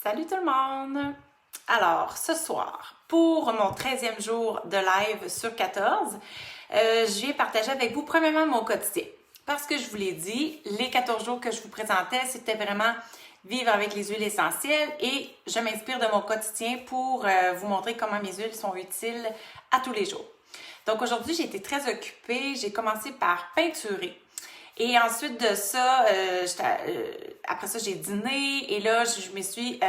Salut tout le monde! Alors, ce soir, pour mon 13e jour de live sur 14, je viens partager avec vous premièrement mon quotidien. Parce que je vous l'ai dit, les 14 jours que je vous présentais, c'était vraiment vivre avec les huiles essentielles et je m'inspire de mon quotidien pour vous montrer comment mes huiles sont utiles à tous les jours. Donc aujourd'hui, j'ai été très occupée. J'ai commencé par peinturer. Et ensuite de ça, après ça, j'ai dîné et là, je me suis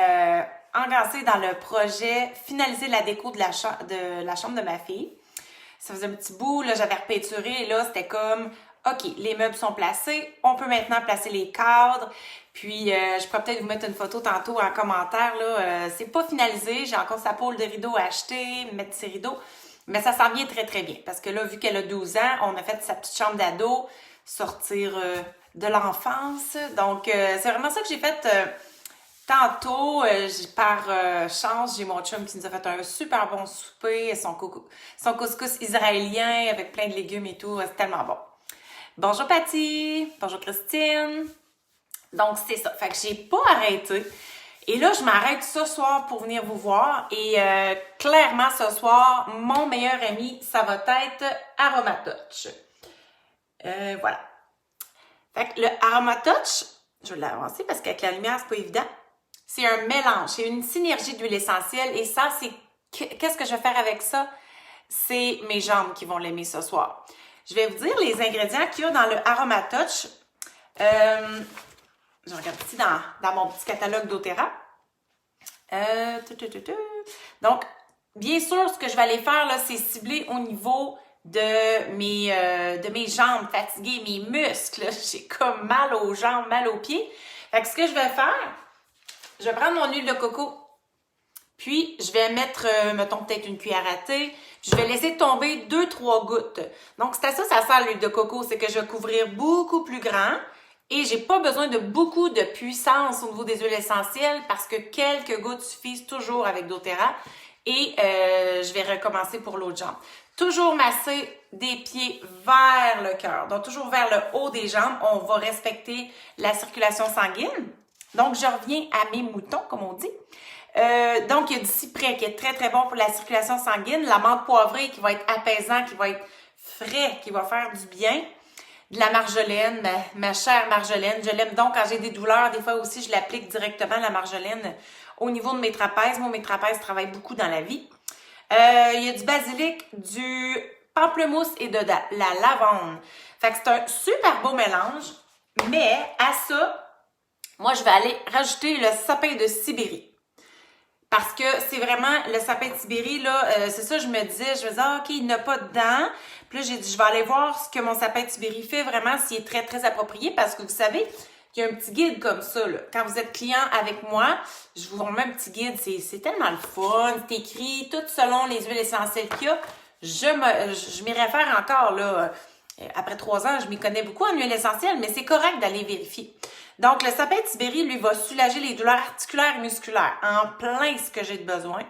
engancée dans le projet finaliser la déco de la chambre de ma fille. Ça faisait un petit bout, là, j'avais repeinturé et là, c'était comme, OK, les meubles sont placés, on peut maintenant placer les cadres. Puis, je pourrais peut-être vous mettre une photo tantôt en commentaire, là. C'est pas finalisé, j'ai encore sa pôle de rideaux à acheter, mettre ses rideaux. Mais ça s'en vient très, très bien parce que là, vu qu'elle a 12 ans, on a fait sa petite chambre d'ado, sortir de l'enfance. Donc, c'est vraiment ça que j'ai fait tantôt. Par chance, j'ai mon chum qui nous a fait un super bon souper, son couscous israélien avec plein de légumes et tout. C'est tellement bon. Bonjour Patty! Bonjour Christine! Donc, c'est ça. Fait que j'ai pas arrêté. Et là, je m'arrête ce soir pour venir vous voir. Et clairement, ce soir, mon meilleur ami, ça va être Aromatouch. Voilà. Fait que le Aromatouch, je vais l'avancer parce qu'avec la lumière, c'est pas évident. C'est un mélange, c'est une synergie d'huile essentielle. Et ça, c'est... Qu'est-ce que je vais faire avec ça? C'est mes jambes qui vont l'aimer ce soir. Je vais vous dire les ingrédients qu'il y a dans le Aromatouch. Je regarde ici dans mon petit catalogue d'Otera. Donc, bien sûr, ce que je vais aller faire, là, c'est cibler au niveau de mes jambes fatiguées, mes muscles. J'ai comme mal aux jambes, mal aux pieds. Fait que ce que je vais faire, je vais prendre mon huile de coco. Puis, je vais mettre, mettons, peut-être une cuillère à thé. Je vais laisser tomber 2-3 gouttes. Donc, c'est à ça sert l'huile de coco. C'est que je vais couvrir beaucoup plus grand. Et j'ai pas besoin de beaucoup de puissance au niveau des huiles essentielles parce que quelques gouttes suffisent toujours avec doTERRA. Et je vais recommencer pour l'autre jambe. Toujours masser des pieds vers le cœur. Donc, toujours vers le haut des jambes. On va respecter la circulation sanguine. Donc, je reviens à mes moutons, comme on dit. Donc, il y a du cyprès qui est très, très bon pour la circulation sanguine. La menthe poivrée qui va être apaisant, qui va être frais, qui va faire du bien. De la marjolaine, ma chère marjolaine. Je l'aime donc quand j'ai des douleurs. Des fois aussi, je l'applique directement, la marjolaine, au niveau de mes trapèzes. Moi, mes trapèzes travaillent beaucoup dans la vie. Il y a du basilic, du pamplemousse et de la lavande. Fait que c'est un super beau mélange. Mais à ça, moi, je vais aller rajouter le sapin de Sibérie. Parce que c'est vraiment le sapin de Sibérie, là, c'est ça, je me disais, OK, il n'a pas dedans. Puis là, j'ai dit, je vais aller voir ce que mon sapin de Sibérie fait vraiment, s'il est très, très approprié. Parce que vous savez, il y a un petit guide comme ça, là. Quand vous êtes client avec moi, je vous remets un petit guide. C'est tellement le fun. C'est écrit tout selon les huiles essentielles qu'il y a. Je m'y réfère encore, là. Après 3 ans, je m'y connais beaucoup en huile essentielle, mais c'est correct d'aller vérifier. Donc, le sapin de Sibérie, lui, va soulager les douleurs articulaires et musculaires. En plein ce que j'ai de besoin.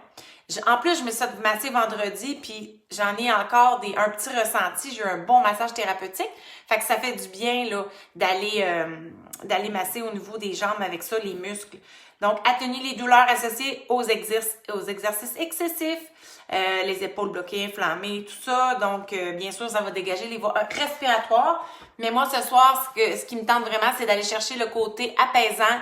En plus, je me suis massée vendredi, puis j'en ai encore un petit ressenti. J'ai eu un bon massage thérapeutique. Fait que ça fait du bien, là, d'aller masser au niveau des jambes avec ça, les muscles. Donc, atténuer les douleurs associées aux exercices excessifs, les épaules bloquées, inflammées, tout ça. Donc, bien sûr, ça va dégager les voies respiratoires. Mais moi, ce soir, ce qui me tente vraiment, c'est d'aller chercher le côté apaisant,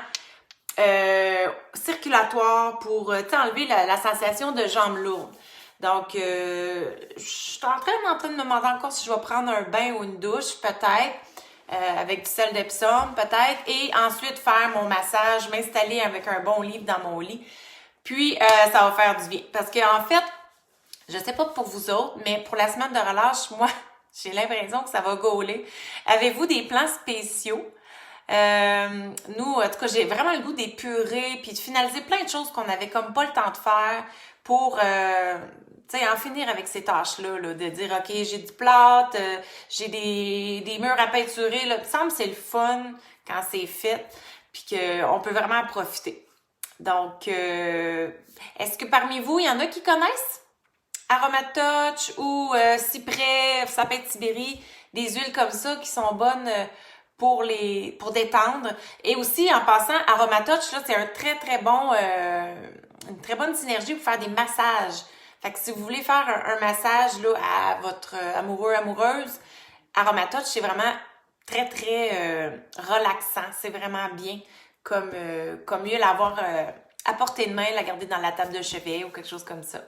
circulatoire pour enlever la sensation de jambes lourdes. Donc, je suis en train de me demander encore si je vais prendre un bain ou une douche, peut-être. Avec du sel d'Epsom peut-être, et ensuite faire mon massage, m'installer avec un bon livre dans mon lit. Puis, ça va faire du bien. Parce qu'en fait, je sais pas pour vous autres, mais pour la semaine de relâche, moi, j'ai l'impression que ça va gauler. Avez-vous des plans spéciaux? Nous, en tout cas, j'ai vraiment le goût d'épurer puis de finaliser plein de choses qu'on avait comme pas le temps de faire pour... en finir avec ces tâches-là, là, de dire, OK, j'ai du plâtre, j'ai des murs à peinturer, là. Il me semble que c'est le fun quand c'est fait, puis qu'on peut vraiment en profiter. Donc, est-ce que parmi vous, il y en a qui connaissent Aromatouch ou cyprès, sapin de Sibérie, des huiles comme ça qui sont bonnes pour détendre. Et aussi, en passant, Aromatouch, là, c'est un très, très bon, une très bonne synergie pour faire des massages. Fait que si vous voulez faire un massage, là, à votre amoureux, amoureuse, Aromatouch, c'est vraiment très, très relaxant. C'est vraiment bien comme mieux l'avoir à portée de main, la garder dans la table de chevet ou quelque chose comme ça.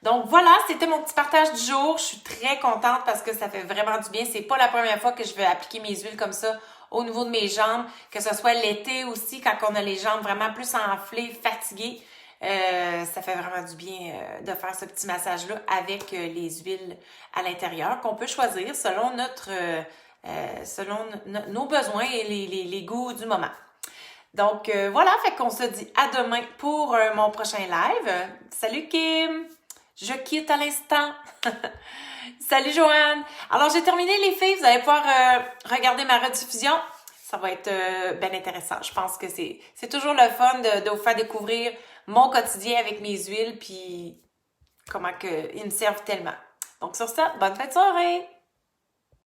Donc voilà, c'était mon petit partage du jour. Je suis très contente parce que ça fait vraiment du bien. C'est pas la première fois que je vais appliquer mes huiles comme ça au niveau de mes jambes, que ce soit l'été aussi, quand on a les jambes vraiment plus enflées, fatiguées. Ça fait vraiment du bien de faire ce petit massage-là avec les huiles à l'intérieur qu'on peut choisir selon nos besoins et les goûts du moment. Donc voilà, fait qu'on se dit à demain pour mon prochain live. Salut Kim! Je quitte à l'instant. Salut Joanne! Alors j'ai terminé les filles, vous allez pouvoir regarder ma rediffusion. Ça va être bien intéressant. Je pense que c'est toujours le fun de vous faire découvrir mon quotidien avec mes huiles puis comment que ils me servent tellement. Donc sur ça, bonne fête de soirée!